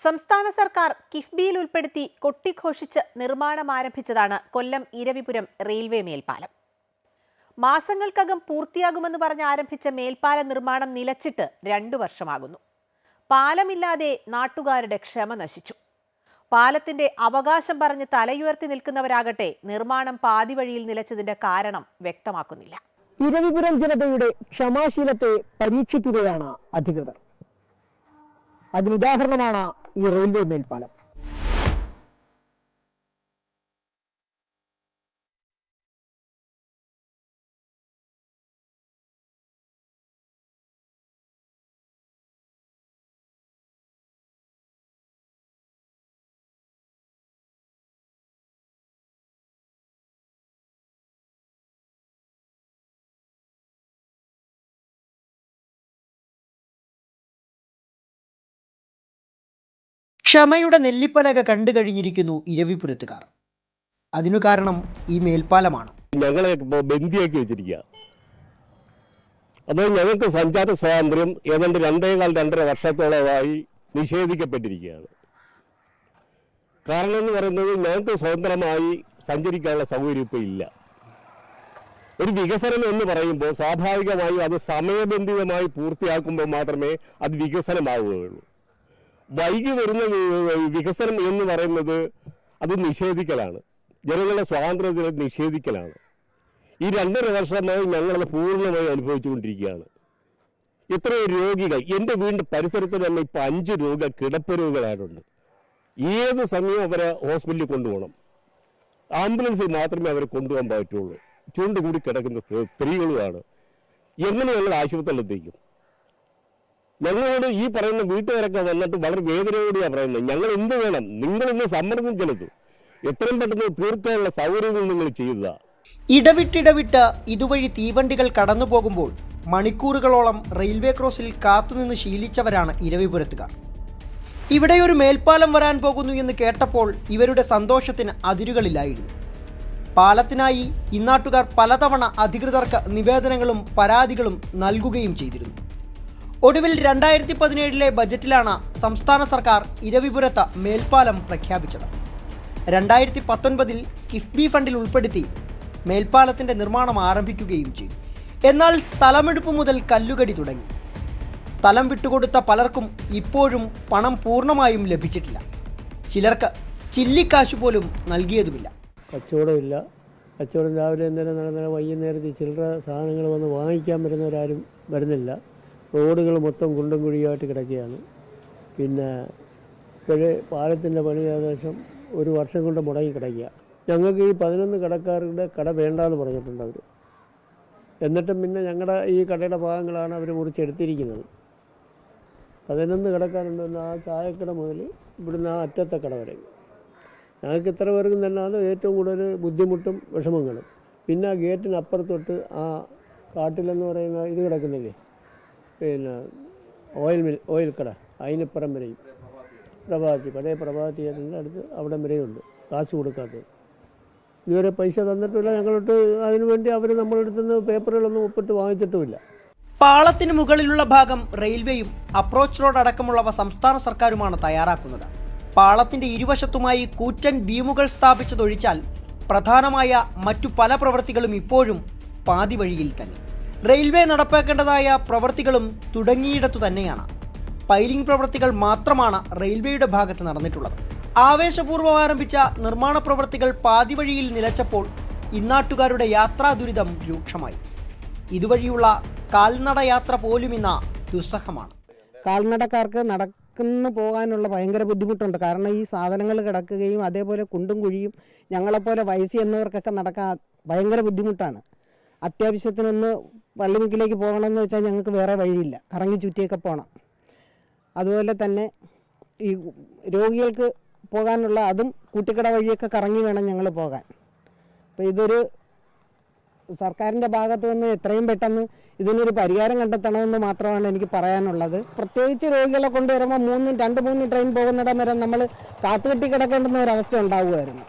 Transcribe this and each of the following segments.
സംസ്ഥാന സർക്കാർ കിഫ്ബിയിൽ ഉൾപ്പെടുത്തി കൊട്ടിഘോഷിച്ച് നിർമ്മാണം ആരംഭിച്ചതാണ് കൊല്ലം ഇരവിപുരം റെയിൽവേ മേൽപ്പാലം. മാസങ്ങൾക്കകം പൂർത്തിയാകുമെന്ന് പറഞ്ഞ് ആരംഭിച്ച മേൽപ്പാല നിർമ്മാണം നിലച്ചിട്ട് 2 വർഷമാകുന്നു. പാലമില്ലാതെ നാട്ടുകാരുടെ ക്ഷമ നശിച്ചു. പാലത്തിന്റെ അവകാശം പറഞ്ഞ് തലയുയർത്തി നിൽക്കുന്നവരാകട്ടെ നിർമ്മാണം പാതിവഴിയിൽ നിലച്ചതിന്റെ കാരണം വ്യക്തമാക്കുന്നില്ല. ഇരവിപുരം ജനതയുടെ ക്ഷമാശീലത്തെ പരീക്ഷിക്കുകയാണ് അധികൃതർ. അതിനുദാഹരണമാണ് ഈ റെയിൽവേ മേൽപ്പാലം. ക്ഷമയുടെ നെല്ലിപ്പലക കണ്ടു കഴിഞ്ഞിരിക്കുന്നു ഇരവിപുരത്തുകാർ. അതിനു കാരണം ഈ മേൽപ്പാലമാണ്. ഞങ്ങളെ ബന്ദിയാക്കി വെച്ചിരിക്കുക. അത് ഞങ്ങൾക്ക് സഞ്ചാര സ്വാതന്ത്ര്യം ഏതാണ്ട് 2.5 വർഷത്തോളമായി നിഷേധിക്കപ്പെട്ടിരിക്കുകയാണ്. കാരണം എന്ന് പറയുന്നത് ഞങ്ങൾക്ക് സ്വതന്ത്രമായി സഞ്ചരിക്കാനുള്ള സൗകര്യം ഇപ്പോൾ ഇല്ല. ഒരു വികസനം എന്ന് പറയുമ്പോൾ സ്വാഭാവികമായും അത് സമയബന്ധിതമായി പൂർത്തിയാക്കുമ്പോൾ മാത്രമേ അത് വികസനമാവുകയുള്ളൂ. വൈകി വരുന്ന വികസനം എന്ന് പറയുന്നത് അത് നിഷേധിക്കലാണ്, ജനങ്ങളുടെ സ്വാതന്ത്ര്യത്തെ നിഷേധിക്കലാണ്. ഈ 2.5 വർഷമായി ഞങ്ങളത് പൂർണ്ണമായി അനുഭവിച്ചുകൊണ്ടിരിക്കുകയാണ്. ഇത്രയും രോഗികൾ എൻ്റെ വീടിൻ്റെ പരിസരത്ത് തന്നെ ഇപ്പോൾ 5 കിടപ്പ് രോഗികളായിട്ടുണ്ട്. ഏത് സമയവും അവരെ ഹോസ്പിറ്റലിൽ കൊണ്ടുപോകണം. ആംബുലൻസിൽ മാത്രമേ അവരെ കൊണ്ടുപോകാൻ പറ്റുള്ളൂ. ചുണ്ടുകൂടി കിടക്കുന്ന സ്ത്രീകളുമാണ്. എങ്ങനെ ഞങ്ങൾ ആശുപത്രിയിൽ എത്തിക്കും? ഞങ്ങളോട് ഈ പറയുന്ന വീട്ടുകാരൊക്കെ വന്നിട്ട് വളരെ വേദനയോടെയാണ് പറയുന്നത്, ഞങ്ങൾ എന്ത് വേണം, നിങ്ങളിന്ന് സമ്മർദ്ദം ചെലുത്തും, എത്രയും പെട്ടെന്ന് തീർക്കാനുള്ള സൗകര്യങ്ങൾ നിങ്ങൾ ചെയ്യുക. ഇടവിട്ടിടവിട്ട് ഇതുവഴി തീവണ്ടികൾ കടന്നു പോകുമ്പോൾ മണിക്കൂറുകളോളം റെയിൽവേ ക്രോസിൽ കാത്തുനിന്ന് ശീലിച്ചവരാണ് ഇരവിപുരത്തുകാർ. ഇവിടെ ഒരു മേൽപ്പാലം വരാൻ പോകുന്നു എന്ന് കേട്ടപ്പോൾ ഇവരുടെ സന്തോഷത്തിന് അതിരുകളില്ലായിരുന്നു. പാലത്തിനായി ഇന്നാട്ടുകാർ പലതവണ അധികൃതർക്ക് നിവേദനങ്ങളും പരാതികളും നൽകുകയും ചെയ്തിരുന്നു. ഒടുവിൽ 2017 ബജറ്റിലാണ് സംസ്ഥാന സർക്കാർ ഇരവിപുരത്ത് മേൽപ്പാലം പ്രഖ്യാപിച്ചത്. 2019 കിഫ്ബി ഫണ്ടിൽ ഉൾപ്പെടുത്തി മേൽപ്പാലത്തിന്റെ നിർമ്മാണം ആരംഭിക്കുകയും ചെയ്തു. എന്നാൽ സ്ഥലമെടുപ്പ് മുതൽ കല്ലുകടി തുടങ്ങി. സ്ഥലം വിട്ടുകൊടുത്ത പലർക്കും ഇപ്പോഴും പണം പൂർണ്ണമായും ലഭിച്ചിട്ടില്ല. ചിലർക്ക് ചില്ലിക്കാശ് പോലും നൽകിയതുമില്ല. കച്ചവടമില്ല. കച്ചവടം രാവിലെ എന്തെങ്കിലും നടന്ന വൈകുന്നേരത്തിൽ ചില്ലറ സാധനങ്ങൾ വന്ന് വാങ്ങിക്കാൻ വരുന്നവരാരും വരുന്നില്ല. റോഡുകൾ മൊത്തം കുണ്ടും കുഴിയായിട്ട് കിടക്കുകയാണ്. പിന്നെ ഇപ്പോഴേ പാലത്തിൻ്റെ പണി ഏകദേശം 1 വർഷം കൊണ്ട് മുടങ്ങി കിടക്കുക. ഞങ്ങൾക്ക് ഈ 11 കടക്കാരുടെ കട വേണ്ടാന്ന് പറഞ്ഞിട്ടുണ്ട് അവർ. എന്നിട്ടും പിന്നെ ഞങ്ങളുടെ ഈ കടയുടെ ഭാഗങ്ങളാണ് അവർ മുറിച്ചെടുത്തിരിക്കുന്നത്. 11 കടക്കാരുണ്ടെന്ന് ആ ചായക്കട മുതൽ ഇവിടുന്ന് ആ അറ്റത്തെ കട വരെ. ഞങ്ങൾക്ക് ഇത്ര പേർക്കും തന്നെയാണ് ഏറ്റവും കൂടുതൽ ബുദ്ധിമുട്ടും വിഷമങ്ങളും. പിന്നെ ആ ഗേറ്റിനപ്പുറത്തൊട്ട് ആ കാട്ടിലെന്ന് പറയുന്ന ഇത് കിടക്കുന്നില്ലേ, പിന്നെ ഓയിൽ കട, അതിനിപ്പുറം വരെയും പഴയ പ്രഭാതി തിയേറ്ററിൻ്റെ അടുത്ത് അവിടെ വരെയുണ്ട് കാശ് കൊടുക്കാത്തത്. ഇതുവരെ പൈസ തന്നിട്ടില്ല ഞങ്ങളോട്ട്. അതിനുവേണ്ടി അവർ നമ്മളെടുത്തു നിന്ന് പേപ്പറുകളൊന്നും ഒപ്പിട്ട് വാങ്ങിച്ചിട്ടുമില്ല. പാളത്തിന് മുകളിലുള്ള ഭാഗം റെയിൽവേയും അപ്രോച്ച് റോഡ് അടക്കമുള്ളവ സംസ്ഥാന സർക്കാരുമാണ് തയ്യാറാക്കുന്നത്. പാളത്തിന്റെ ഇരുവശത്തുമായി കൂറ്റൻ ബീമുകൾ സ്ഥാപിച്ചതൊഴിച്ചാൽ പ്രധാനമായ മറ്റു പല പ്രവൃത്തികളും ഇപ്പോഴും പാതി വഴിയിൽ തന്നെ. റെയിൽവേ നടപ്പാക്കേണ്ടതായ പ്രവൃത്തികളും തുടങ്ങിയിടത്തു തന്നെയാണ്. പൈലിംഗ് പ്രവൃത്തികൾ മാത്രമാണ് റെയിൽവേയുടെ ഭാഗത്ത് നടന്നിട്ടുള്ളത്. ആവേശപൂർവ്വം ആരംഭിച്ച നിർമ്മാണ പ്രവൃത്തികൾ പാതി വഴിയിൽ നിലച്ചപ്പോൾ ഇന്നാട്ടുകാരുടെ യാത്രാ ദുരിതം രൂക്ഷമായി. ഇതുവഴിയുള്ള കാൽനട യാത്ര പോലും ഇന്ന് ദുസ്സഹമാണ്. കാൽനടക്കാർക്ക് നടക്കുന്നു പോകാനുള്ള ഭയങ്കര ബുദ്ധിമുട്ടുണ്ട്. കാരണം ഈ സാധനങ്ങൾ കിടക്കുകയും അതേപോലെ കുണ്ടും കുഴിയും ഞങ്ങളെപ്പോലെ വയസ്സ് എന്നവർക്കൊക്കെ നടക്കാൻ ഭയങ്കര ബുദ്ധിമുട്ടാണ്. അത്യാവശ്യത്തിനൊന്ന് പള്ളിമുക്കിലേക്ക് പോകണമെന്ന് വെച്ചാൽ ഞങ്ങൾക്ക് വേറെ വഴിയില്ല, കറങ്ങി ചുറ്റിയൊക്കെ പോകണം. അതുപോലെ തന്നെ ഈ രോഗികൾക്ക് പോകാനുള്ള അതും കൂട്ടിക്കട വഴിയൊക്കെ കറങ്ങി വേണം ഞങ്ങൾ പോകാൻ. അപ്പോൾ ഇതൊരു സർക്കാരിൻ്റെ ഭാഗത്ത് നിന്ന് എത്രയും പെട്ടെന്ന് ഇതിനൊരു പരിഹാരം കണ്ടെത്തണമെന്ന് മാത്രമാണ് എനിക്ക് പറയാനുള്ളത്. പ്രത്യേകിച്ച് രോഗികളെ കൊണ്ടുവരുമ്പോൾ 2-3 ട്രെയിൻ പോകുന്നിടം വരെ നമ്മൾ കാത്തുകെട്ടി കിടക്കേണ്ടുന്ന ഒരവസ്ഥ ഉണ്ടാവുമായിരുന്നു.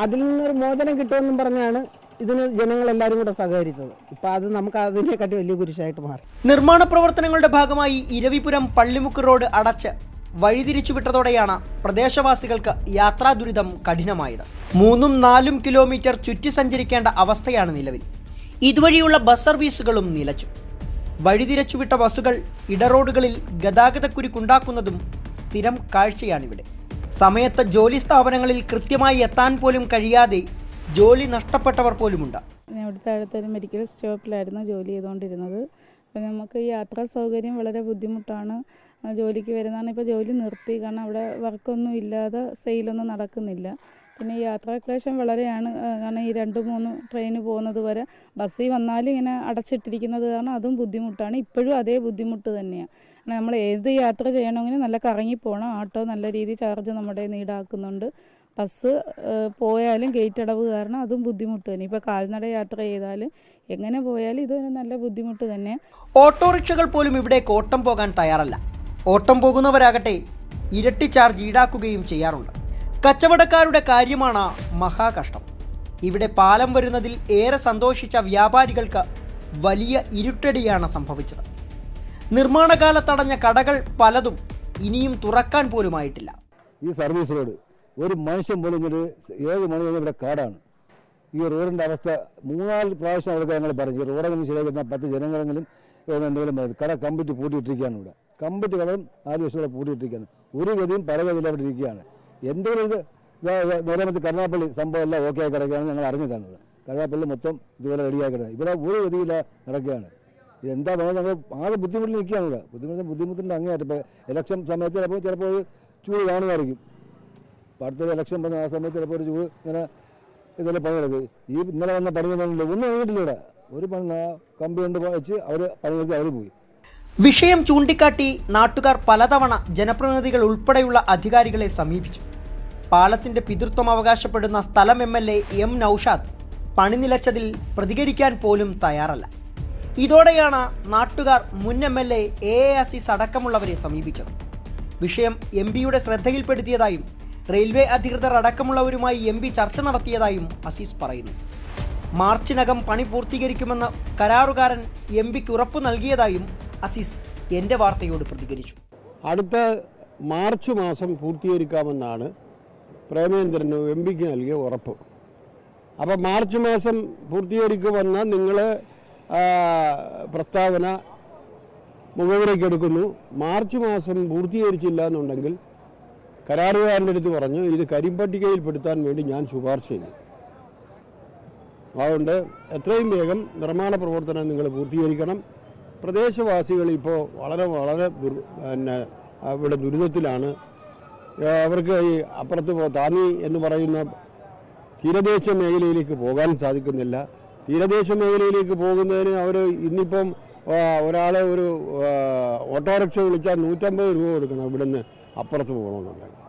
അതിൽ നിന്നൊരു മോചനം കിട്ടുമെന്നും പറഞ്ഞാണ് ഇതിന് ജനങ്ങളെല്ലാവരും കൂടെ സഹകരിച്ചത്. ഇപ്പം അത് നമുക്ക് അതിനെക്കാട്ടി വലിയ കുരിശായിട്ട് മാറി. നിർമ്മാണ പ്രവർത്തനങ്ങളുടെ ഭാഗമായി ഇരവിപുരം പള്ളിമുക്ക് റോഡ് അടച്ച് വഴിതിരിച്ചുവിട്ടതോടെയാണ് പ്രദേശവാസികൾക്ക് യാത്രാ ദുരിതം കഠിനമായത്. 3-4 കിലോമീറ്റർ ചുറ്റി സഞ്ചരിക്കേണ്ട അവസ്ഥയാണ് നിലവിൽ. ഇതുവഴിയുള്ള ബസ് സർവീസുകളും നിലച്ചു. വഴിതിരിച്ചുവിട്ട ബസ്സുകൾ ഇടറോഡുകളിൽ ഗതാഗതക്കുരുക്കുണ്ടാക്കുന്നതും സ്ഥിരം കാഴ്ചയാണിവിടെ. സമയത്ത് ജോലി സ്ഥാപനങ്ങളിൽ കൃത്യമായി എത്താൻ പോലും കഴിയാതെ ജോലി നഷ്ടപ്പെട്ടവർ പോലുമുണ്ട്. ഇവിടുത്തെ അടുത്തൊരു മെഡിക്കൽ സ്റ്റോപ്പിലായിരുന്നു ജോലി ചെയ്തുകൊണ്ടിരുന്നത്. അപ്പോൾ നമുക്ക് ഈ യാത്രാ സൗകര്യം വളരെ ബുദ്ധിമുട്ടാണ്. ജോലിക്ക് വരുന്നതാണ്. ഇപ്പോൾ ജോലി നിർത്തി, കാരണം അവിടെ വർക്കൊന്നും ഇല്ലാതെ സെയിലൊന്നും നടക്കുന്നില്ല. പിന്നെ ഈ യാത്രാക്ലേശം വളരെയാണ്. കാരണം ഈ 2-3 ട്രെയിന് പോകുന്നത് വരെ ബസ്സിൽ വന്നാലും ഇങ്ങനെ അടച്ചിട്ടിരിക്കുന്നത് കാരണം അതും ബുദ്ധിമുട്ടാണ്. ഇപ്പോഴും അതേ ബുദ്ധിമുട്ട് തന്നെയാണ്. നമ്മൾ ഏത് യാത്ര ചെയ്യണമെങ്കിലും നല്ല കറങ്ങിപ്പോകണം. ഓട്ടോ നല്ല രീതിയിൽ ചാർജ് നമ്മുടെ ഈടാക്കുന്നുണ്ട്. ബസ് പോയാലും ഗേറ്റ് അടവ് കാരണം അതും ബുദ്ധിമുട്ട് തന്നെ. ഇപ്പോൾ കാൽനട യാത്ര ചെയ്താലും എങ്ങനെ പോയാലും ഇത് നല്ല ബുദ്ധിമുട്ട് തന്നെ. ഓട്ടോറിക്ഷകൾ പോലും ഇവിടെ ഓട്ടം പോകാൻ തയ്യാറല്ല. ഓട്ടം പോകുന്നവരാകട്ടെ ഇരട്ടി ചാർജ് ഈടാക്കുകയും ചെയ്യാറുണ്ട്. കച്ചവടക്കാരുടെ കാര്യമാണ് മഹാകഷ്ടം. ഇവിടെ പാലം വരുന്നതിൽ ഏറെ സന്തോഷിച്ച വ്യാപാരികൾക്ക് വലിയ ഇരുട്ടടിയാണ് സംഭവിച്ചത്. നിർമ്മാണ കാലത്തടഞ്ഞ കടകൾ പലതും ഇനിയും തുറക്കാൻ പോലുമായിട്ടില്ല. ഈ സർവീസ് റോഡ് ഒരു മനുഷ്യൻ പോലും ഇങ്ങോട്ട് 7 മണി വരെ ഇവിടെ കാടാണ്. ഈ റോഡിൻ്റെ അവസ്ഥ 3-4 പ്രാവശ്യം അവിടെ ഞങ്ങൾ പറഞ്ഞു. ഈ റോഡെങ്കിലും ശരിയാക്കുന്ന 10 ജനങ്ങളെങ്കിലും എന്തെങ്കിലും പറയുന്നത്. കട കമ്പിറ്റ് പൂട്ടിയിട്ടിരിക്കുകയാണ്. ഇവിടെ കമ്പിറ്റ് കടം 4 വർഷം ഇവിടെ പൂട്ടിയിട്ടിരിക്കുകയാണ്. ഒരു ഗതിയും പല ഗതിയിൽ അവിടെ ഇരിക്കുകയാണ്. എന്തെങ്കിലും നേരത്തെ കരുനാപ്പള്ളി സംഭവം എല്ലാം ഓക്കെ ആയി കിടക്കുകയാണ്. ഞങ്ങൾ അറിഞ്ഞതാണ്. ഇവിടെ കരുനാപ്പള്ളി മൊത്തം ഇതുപോലെ റെഡിയായി കിടക്കുന്നത്. ഇവിടെ ഒരു ഗതിയില്ല നടക്കുകയാണ്. ഇതെന്താ പറയുക, ഞങ്ങൾ ആകെ ബുദ്ധിമുട്ടിൽ നിൽക്കുകയാണ്. ഇവിടെ ബുദ്ധിമുട്ടിൻ്റെ അങ്ങേയറ്റം. ഇപ്പോൾ ഇലക്ഷൻ സമയത്ത് ചിലപ്പോൾ ചൂട് കാണുമായിരിക്കും. അടുത്തൊരു ഇലക്ഷൻ പറഞ്ഞ ആ സമയത്ത് ചിലപ്പോൾ ഒരു ചൂട് ഇങ്ങനെ ഇതെല്ലാം പണി കിടക്കും. ഈ ഇന്നലെ വന്ന പണി ഒന്നും കഴിഞ്ഞിട്ടില്ല. ഇവിടെ ഒരു പണി കമ്പി കൊണ്ട് വെച്ച് അവർ പണി നിർത്തി അവർ പോയി. വിഷയം ചൂണ്ടിക്കാട്ടി നാട്ടുകാർ പലതവണ ജനപ്രതിനിധികൾ ഉൾപ്പെടെയുള്ള അധികാരികളെ സമീപിച്ചു. പാലത്തിന്റെ പിതൃത്വം അവകാശപ്പെടുന്ന സ്ഥലം MLA M. നൌഷാദ് പണി നിലച്ചതിൽ പ്രതികരിക്കാൻ പോലും തയ്യാറല്ല. ഇതോടെയാണ് നാട്ടുകാർ മുൻ MLA A. അസീസ് അടക്കമുള്ളവരെ സമീപിച്ചത്. വിഷയം MPയുടെ ശ്രദ്ധയിൽപ്പെടുത്തിയതായും റെയിൽവേ അധികൃതർ അടക്കമുള്ളവരുമായി MP ചർച്ച നടത്തിയതായും അസീസ് പറയുന്നു. മാർച്ചിനകം പണി പൂർത്തീകരിക്കുമെന്ന് കരാറുകാരൻ MPക്ക് ഉറപ്പു നൽകിയതായും അസീസ് എൻ്റെ വാർത്തയോട് പ്രതികരിച്ചു. അടുത്ത മാർച്ച് മാസം പൂർത്തീകരിക്കാമെന്നാണ് പ്രേമേന്ദ്രന് MPക്ക് നൽകിയ ഉറപ്പ്. അപ്പോൾ മാർച്ച് മാസം പൂർത്തീകരിക്കുമെന്ന് നിങ്ങൾ പ്രസ്താവന മുഖവിലേക്ക് എടുക്കുന്നു. മാർച്ച് മാസം പൂർത്തീകരിച്ചില്ല എന്നുണ്ടെങ്കിൽ കരാറുകാരൻ്റെ അടുത്ത് പറഞ്ഞു ഇത് കരിമ്പട്ടികയിൽപ്പെടുത്താൻ വേണ്ടി ഞാൻ ശുപാർശ ചെയ്യും. അതുകൊണ്ട് എത്രയും വേഗം നിർമ്മാണ പ്രവർത്തനം നിങ്ങൾ പൂർത്തീകരിക്കണം. പ്രദേശവാസികൾ ഇപ്പോൾ വളരെ ഇവിടെ ദുരിതത്തിലാണ്. അവർക്ക് ഈ അപ്പുറത്ത് താന്നി എന്ന് പറയുന്ന തീരദേശ മേഖലയിലേക്ക് പോകാൻ സാധിക്കുന്നില്ല. തീരദേശ മേഖലയിലേക്ക് പോകുന്നതിന് അവർ ഇന്നിപ്പം ഒരാൾ ഒരു ഓട്ടോറിക്ഷ വിളിച്ചാൽ 150 രൂപ കൊടുക്കണം ഇവിടുന്ന് അപ്പുറത്ത് പോകണമെന്നുണ്ടെങ്കിൽ.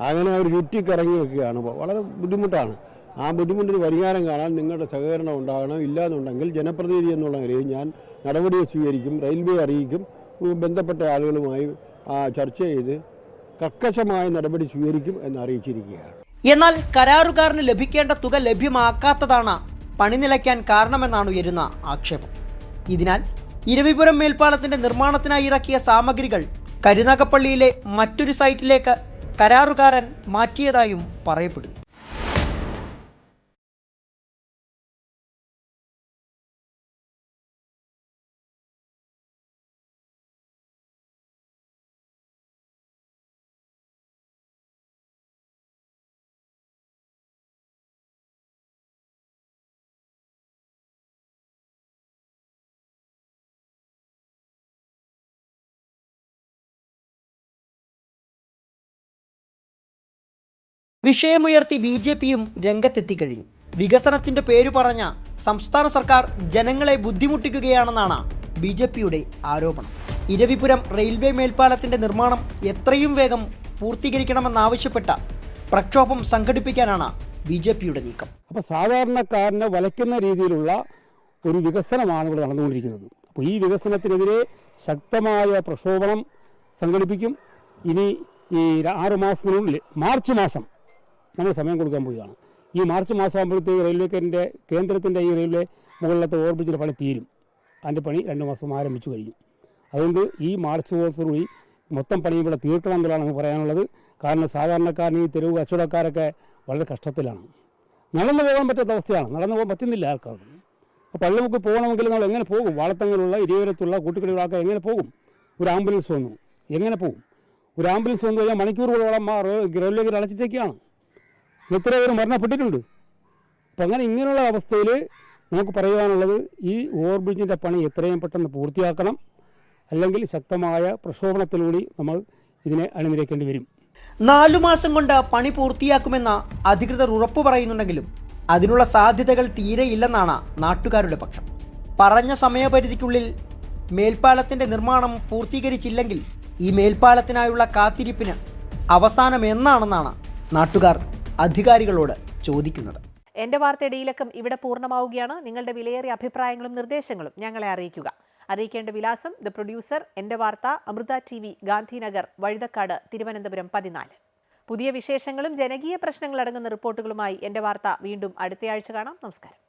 അങ്ങനെ അവർ ചുറ്റിക്കറങ്ങി വെക്കുകയാണ്. വളരെ ബുദ്ധിമുട്ടാണ്. ആ ബുദ്ധിമുട്ടിന് പരിഹാരം കാണാൻ നിങ്ങളുടെ സഹകരണം ഉണ്ടാകണം. ഇല്ലാന്നുണ്ടെങ്കിൽ ജനപ്രതിനിധി എന്നുള്ള നിലയിൽ ഞാൻ നടപടി സ്വീകരിക്കും, റെയിൽവേ അറിയിക്കും, ബന്ധപ്പെട്ട ആളുകളുമായി ചർച്ച ചെയ്ത് കർക്കശമായ നടപടി സ്വീകരിക്കും എന്ന് അറിയിച്ചിരിക്കുകയാണ്. എന്നാൽ കരാറുകാരന് ലഭിക്കേണ്ട തുക ലഭ്യമാക്കാത്തതാണ് പണി നിലയ്ക്കാൻ കാരണമെന്നാണ് ഉയരുന്ന ആക്ഷേപം. ഇതിനാൽ ഇരവിപുരം മേൽപ്പാലത്തിന്റെ നിർമ്മാണത്തിനായി ഇറക്കിയ സാമഗ്രികൾ കരുനാഗപ്പള്ളിയിലെ മറ്റൊരു സൈറ്റിലേക്ക് കരാറുകാരൻ മാറ്റിയതായും പറയപ്പെടുന്നു. വിഷയമുയർത്തി BJPയും രംഗത്തെത്തിക്കഴിഞ്ഞു. വികസനത്തിന്റെ പേരു പറഞ്ഞ സംസ്ഥാന സർക്കാർ ജനങ്ങളെ ബുദ്ധിമുട്ടിക്കുകയാണെന്നാണ് BJPയുടെ ആരോപണം. ഇരവിപുരം റെയിൽവേ മേൽപ്പാലത്തിന്റെ നിർമ്മാണം എത്രയും വേഗം പൂർത്തീകരിക്കണമെന്നാവശ്യപ്പെട്ട പ്രക്ഷോഭം സംഘടിപ്പിക്കാനാണ് BJPയുടെ നീക്കം. അപ്പോൾ സാധാരണക്കാരനെ വലയ്ക്കുന്ന രീതിയിലുള്ള ഒരു വികസനമാണ് ഇവിടെ നടന്നുകൊണ്ടിരിക്കുന്നത്. അപ്പോൾ ഈ വികസനത്തിനെതിരെ ശക്തമായ പ്രക്ഷോഭം സംഘടിപ്പിക്കും. ഇനി ഈ 6 മാസത്തിനുള്ളിൽ മാർച്ച് മാസം നമ്മൾ സമയം കൊടുക്കാൻ പോവുകയാണ്. ഈ മാർച്ച് മാസം ആകുമ്പോഴത്തേക്ക് കേന്ദ്രത്തിൻ്റെ ഈ റെയിൽവേ മുകളിലത്തെ ഓവർബ്രിഡ്ജിൻ്റെ പണി തീരും. അതിൻ്റെ പണി 2 മാസം ആരംഭിച്ചു കഴിഞ്ഞു. അതുകൊണ്ട് ഈ മാർച്ച് മാസത്തിനുള്ളിൽ മൊത്തം പണിയും ഇവിടെ തീർക്കണം എന്നുള്ളതാണ് നമുക്ക് പറയാനുള്ളത്. കാരണം സാധാരണക്കാരൻ ഈ തെരുവ് കച്ചവടക്കാരൊക്കെ വളരെ കഷ്ടത്തിലാണ്. നടന്നു പോകാൻ പറ്റാത്ത അവസ്ഥയാണ്. നടന്നു പോകാൻ പറ്റുന്നില്ല ആൾക്കാർക്ക്. അപ്പോൾ പള്ളിമുക്ക് പോകണമെങ്കിൽ നമ്മൾ എങ്ങനെ പോകും? വാളത്തങ്ങളുള്ള ഇരുവരത്തുള്ള കൂട്ടുകെട്ടിലുള്ള ആൾക്കാർ എങ്ങനെ പോകും? ഒരു ആംബുലൻസ് വന്നു, എങ്ങനെ പോകും? ഒരു ആംബുലൻസ് വന്നു കഴിഞ്ഞാൽ മണിക്കൂറുകളോളം റെയിൽവേയിൽ അടച്ചിട്ടേക്കാണ്. എത്ര പേര് മരണപ്പെട്ടിട്ടുണ്ട്. അപ്പം അങ്ങനെ ഇങ്ങനെയുള്ള അവസ്ഥയിൽ നമുക്ക് പറയുവാനുള്ളത് ഈ ഓവർബ്രിഡ്ജിൻ്റെ പണി എത്രയും പെട്ടെന്ന് പൂർത്തിയാക്കണം. അല്ലെങ്കിൽ ശക്തമായ പ്രക്ഷോഭണത്തിലൂടെ നമ്മൾ ഇതിനെ അണിനിരക്കേണ്ടി വരും. 4 മാസം കൊണ്ട് പണി പൂർത്തിയാക്കുമെന്ന അധികൃതർ ഉറപ്പു പറയുന്നുണ്ടെങ്കിലും അതിനുള്ള സാധ്യതകൾ തീരെയില്ലെന്നാണ് നാട്ടുകാരുടെ പക്ഷം. പറഞ്ഞ സമയപരിധിക്കുള്ളിൽ മേൽപ്പാലത്തിൻ്റെ നിർമ്മാണം പൂർത്തീകരിച്ചില്ലെങ്കിൽ ഈ മേൽപ്പാലത്തിനായുള്ള കാത്തിരിപ്പിന് അവസാനം എന്നാണെന്നാണ് നാട്ടുകാർ അധികാരികളോട് ചോദിക്കുന്നത്. എൻ്റെ വാർത്തയുടെ ഈ ലക്കം ഇവിടെ പൂർണ്ണമാവുകയാണ്. നിങ്ങളുടെ വിലയേറിയ അഭിപ്രായങ്ങളും നിർദ്ദേശങ്ങളും ഞങ്ങളെ അറിയിക്കുക. അറിയിക്കേണ്ട വിലാസം: ദ പ്രൊഡ്യൂസർ, എൻ്റെ വാർത്ത, അമൃത TV, ഗാന്ധിനഗർ, വഴുതക്കാട്, തിരുവനന്തപുരം 14. പുതിയ വിശേഷങ്ങളും ജനകീയ പ്രശ്നങ്ങളടങ്ങുന്ന റിപ്പോർട്ടുകളുമായി എൻ്റെ വാർത്ത വീണ്ടും അടുത്തയാഴ്ച കാണാം. നമസ്കാരം.